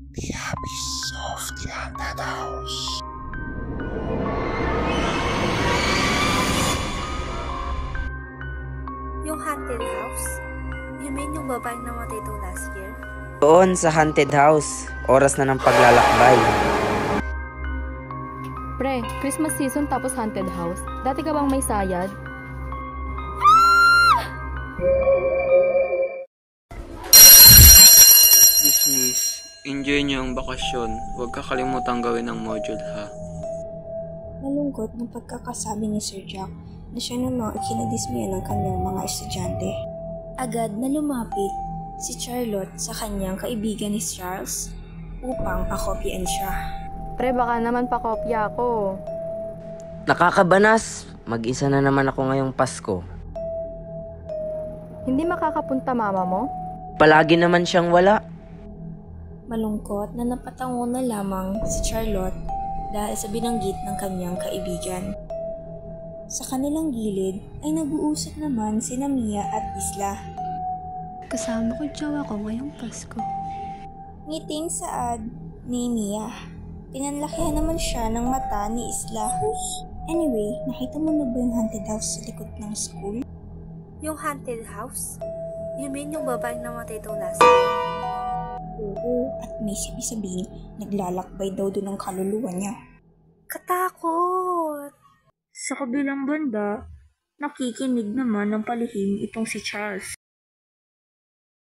The abyss of the haunted house. Yung haunted house? You mean yung babaeng namatay daw last year? Doon sa haunted house, oras na ng paglalakbay. Pre, Christmas season tapos haunted house. Dati ka bang may sayad? Miss, enjoy niyo ang bakasyon. Huwag kakalimutan gawin ang module ha. Nalungkot ng pagkakasabi ni Sir Jack na siya namang ikinadismaya ng kanyang mga estudyante. Agad na lumapit si Charlotte sa kanyang kaibigan ni Charles upang pakopyain siya. Pre, baka naman pakopya ako. Nakakabanas, mag-isa na naman ako ngayong Pasko. Hindi makakapunta mama mo? Palagi naman siyang wala. Malungkot na napatango na lamang si Charlotte dahil sa binanggit ng kanyang kaibigan. Sa kanilang gilid ay nag-uusap naman sina Mia at Isla. Kasama ko jowa ko ngayong Pasko. Ngiting saad ni Mia. Pinanlakihan naman siya ng mata ni Isla. Anyway, nakita mo na ba yung haunted house sa likod ng school? Yung haunted house? You mean yung babaeng namatay daw last year? Oo, at may sabi-sabing naglalakbay daw doon ang kaluluwa niya. Katakot! Sa kabilang banda, nakikinig naman ng palihim itong si Charles.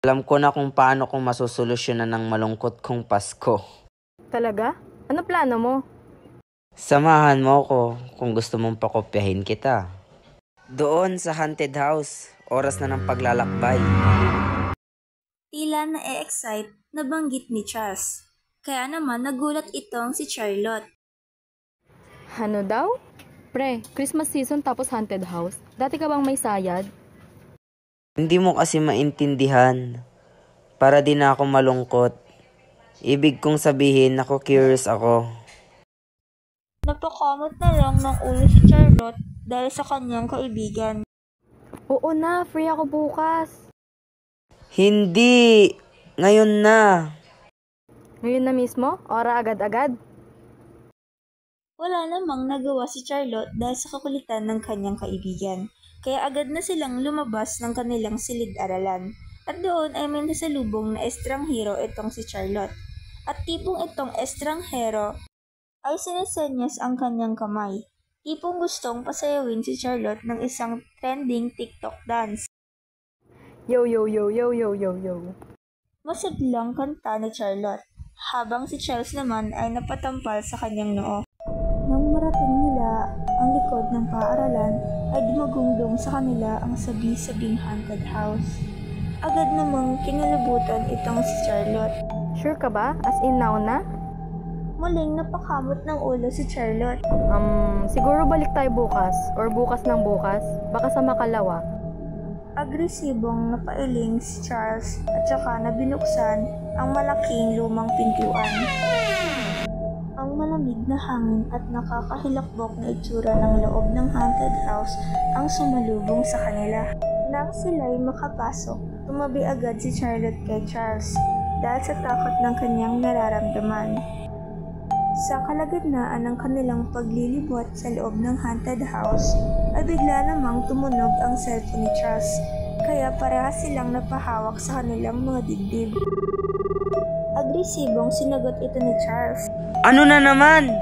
Alam ko na kung paano kong masusolusyonan ng malungkot kong Pasko. Talaga? Ano plano mo? Samahan mo ko kung gusto mong pakopyahin kita. Doon sa haunted house, oras na ng paglalakbay. Tila na-excite na banggit ni Charles. Kaya naman nagulat itong si Charlotte. Ano daw? Pre, Christmas season tapos haunted house. Dati ka bang may sayad? Hindi mo kasi maintindihan. Para din ako malungkot. Ibig kong sabihin ako curious ako. Napakamot na lang ng ulo si Charlotte dahil sa kanyang kaibigan. Oo na, free ako bukas. Hindi! Ngayon na! Ngayon na mismo? Ora agad-agad? Wala namang nagawa si Charlotte dahil sa kakulitan ng kanyang kaibigan. Kaya agad na silang lumabas ng kanilang silid-aralan. At doon ay may nasalubong na estranghero itong si Charlotte. At tipong itong estranghero ay sinesenyas ang kanyang kamay. Tipong gustong pasayawin si Charlotte ng isang trending TikTok dance. Yo, yo, yo, yo, yo, yo, yo. Masiglang kanta ni Charlotte, habang si Charles naman ay napatampal sa kanyang noo. Nang marating nila ang likod ng paaralan, ay dumagungdong sa kanila ang sabi-sabing haunted house. Agad namang kinalabutan itong si Charlotte. Sure ka ba? As in now na? Muling napakamot ng ulo si Charlotte. Siguro balik tayo bukas or bukas ng bukas. Baka sa makalawa. Agresibong napailing si Charles at saka na binuksan ang malaking lumang pintuan. Ang malamig na hangin at nakakahilakbok na itsura ng loob ng haunted house ang sumalubong sa kanila. Nang sila'y makapasok, tumabi agad si Charlotte kay Charles dahil sa takot ng kanyang nararamdaman. Sa kalagitnaan ng kanilang paglilibot sa loob ng haunted house, ay bigla namang tumunog ang cellphone ni Charles, kaya parehas silang napahawak sa kanilang mga dibdib. Agresibong sinagot ito ni Charles. Ano na naman?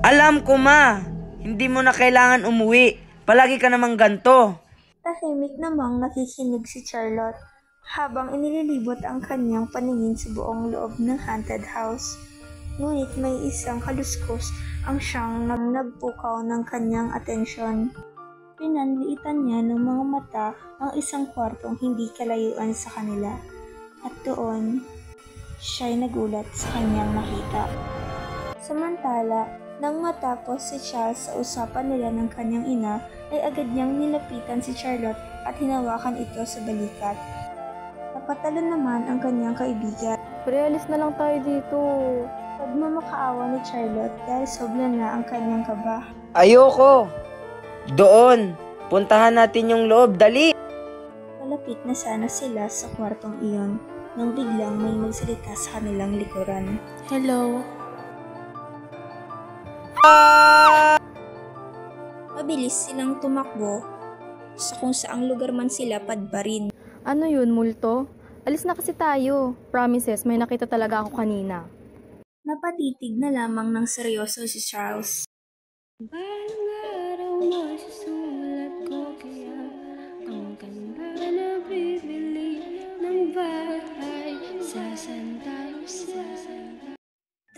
Alam ko ma, hindi mo na kailangan umuwi. Palagi ka namang ganto. Tahimik namang nakikinig si Charlotte habang inililibot ang kanyang paningin sa buong loob ng haunted house. Ngunit may isang kaluskos ang siyang nagpukaw ng kanyang atensyon. Pinanliitan niya ng mga mata ang isang kwartong hindi kalayuan sa kanila. At doon, siya'y nagulat sa kanyang nakita. Samantala, nang matapos si Charles sa usapan nila ng kanyang ina, ay agad niyang nilapitan si Charlotte at hinawakan ito sa balikat. Napatalo naman ang kanyang kaibigan. Pre, alis na lang tayo dito. Pagmamakaawa ni Charlotte dahil sobra na ang kanyang kaba. Ayoko! Doon! Puntahan natin yung loob, dali! Malapit na sana sila sa kwartong iyon nang biglang may magsalita sa kanilang likuran. Hello? Mabilis silang tumakbo sa kung saang lugar man sila padbarin. Ano yun, multo? Alis na kasi tayo. Promises, may nakita talaga ako kanina. Napatitig na lamang ng seryoso si Charles.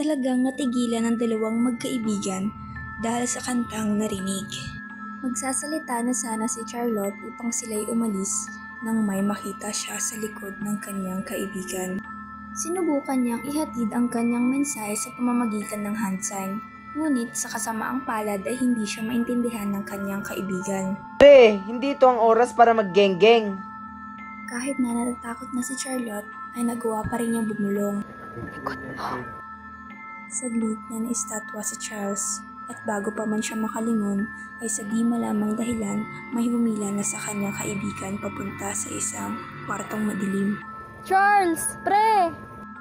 Talagang natigilan ang dalawang magkaibigan dahil sa kantang narinig. Magsasalita na sana si Charlotte upang sila'y umalis nang may makita siya sa likod ng kanyang kaibigan. Sinubukan niyang ihatid ang kanyang mensahe sa pamamagitan ng hand sign, ngunit sa kasamaang palad ay hindi siya maintindihan ng kanyang kaibigan. Pre, hindi ito ang oras para mag-geng-geng. Kahit na natatakot na si Charlotte, ay nagawa pa rin niyang bumulong. Saglit na naistatwa si Charles, at bago pa man siya makalingon, ay sa di malamang dahilan may humila na sa kanyang kaibigan papunta sa isang kwartong madilim. Charles! Pre!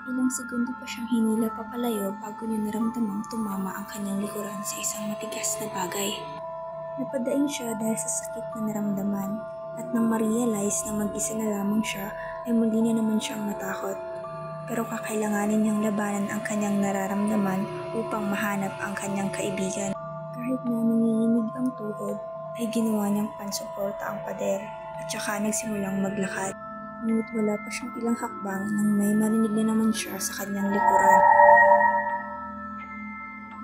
Ilang segundo pa siyang hinila papalayo bago niya naramdamang tumama ang kanyang likuran sa isang matigas na bagay. Napadaing siya dahil sa sakit na naramdaman, at nang ma-realize na mag-isa na lamang siya, ay muli na naman siyang natakot. Pero kakailanganin niyang labanan ang kanyang nararamdaman upang mahanap ang kanyang kaibigan. Kahit na nanginginig ang tuhod, ay ginawa niyang pansuporta ang pader at saka nagsimulang maglakad. Ngunit wala pa siyang ilang hakbang nang may marinig na naman siya sa kanyang likuran.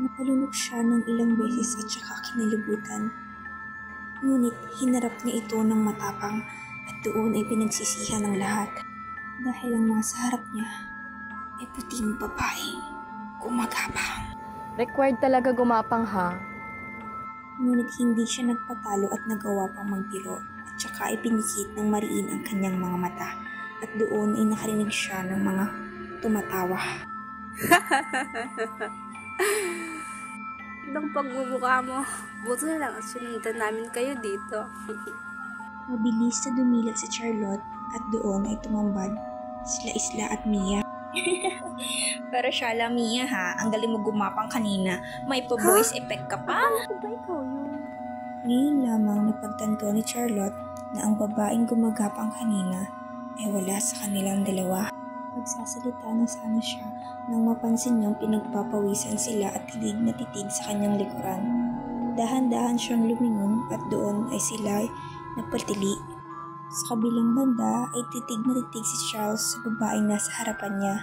Napalunok siya ng ilang beses at saka kinalibutan. Ngunit hinarap niya ito ng matapang at doon ay pinagsisihan ng lahat. Dahil ang nasa harap niya ay puting babaeng gumagapang. Required talaga gumapang ha. Ngunit hindi siya nagpatalo at nagawa pang magbiro at saka ipinikit ng mariin ang kanyang mga mata at doon ay nakarinig siya ng mga tumatawa. Ibang pagmumukha mo. Buto na lang at sinundan namin kayo dito. Mabilis na dumilat si Charlotte at doon ay tumambad sila Isla at Mia. Pero siya lang, Mia ha, ang galing mo gumapang kanina. May pa-voice effect ka pa. Ba ikaw yun? Ngayon lamang napagtanto ni Charlotte na ang babaeng gumagapang kanina ay wala sa kanilang dalawa. Magsasalita na sana siya nang mapansin niyang pinagpapawisan sila at titig na titig sa kanyang likuran. Dahan-dahan siyang lumingon at doon ay sila napatili. Sa kabilang banda ay titig na titig si Charles sa babaeng nasa harapan niya.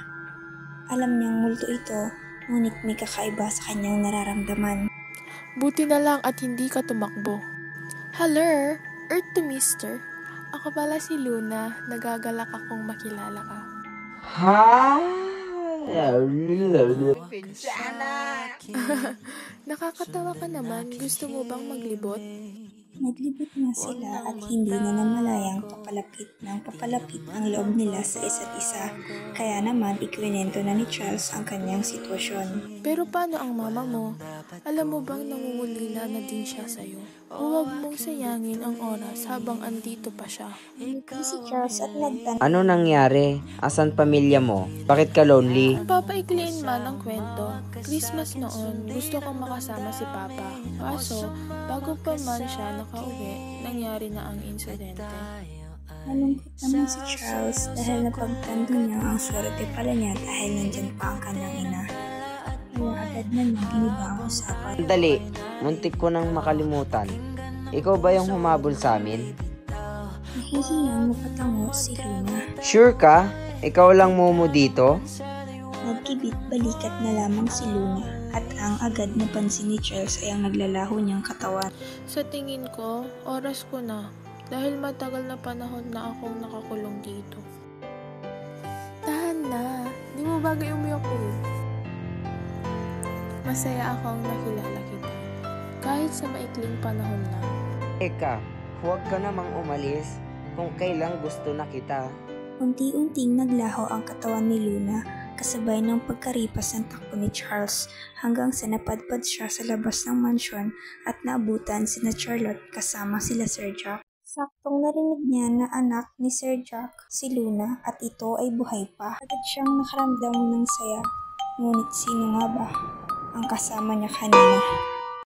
Alam niyang multo ito, ngunit may kakaiba sa kanyang nararamdaman. Buti na lang at hindi ka tumakbo. Hello, Earth to Mister. Ako pala si Luna, nagagalak akong makilala ka. Ha? Nakakatawa ka naman, gusto mo bang maglibot? Naglibot na sila at hindi na namalayang papalapit ang loob nila sa isa't isa. Kaya naman ikwinento na ni Charles ang kanyang sitwasyon. Pero paano ang mama mo? Alam mo bang nangungulila na din siya sa'yo? Huwag mong sayangin ang oras habang andito pa siya. Ngiti si Charles at nagtanong. Ano nangyari? Asan pamilya mo? Bakit ka lonely? Ang papaikliin man ang kwento, Christmas noon, gusto kong makasama si Papa. Kaso, bago pa man siya nakauwi, nangyari na ang insidente. Malungkot naman si Charles dahil napagtanto niya ang swerte pala niya dahil nandyan pa ang kanyang ina. Kaya agad na niya giniba ang usapan. Dali, muntik ko nang makalimutan. Ikaw ba yung humabol sa amin? Nahihiyang napatango si Luna. Sure ka? Ikaw lang mumu dito? Nagkibit balikat na lamang si Luna at ang agad napansin ni Charles ay ang naglalaho niyang katawan. Sa tingin ko, oras ko na. Dahil matagal na panahon na akong nakakulong dito. Tahan na. Di mo bagay umiyak ko. Masaya akong nakilala kita. Kahit sa maikling panahon lang. Eka, huwag ka namang umalis kung kailang gusto na kita. Unti-unting naglaho ang katawan ni Luna kasabay ng pagkaripas ng takbo ni Charles hanggang sa napadpad siya sa labas ng mansyon at naabutan sina Charlotte kasama sila Sir Jack. Saktong narinig niya na anak ni Sir Jack si Luna at ito ay buhay pa. Agad siyang nakaramdam ng saya. Ngunit sino nga ba ang kasama niya kanina?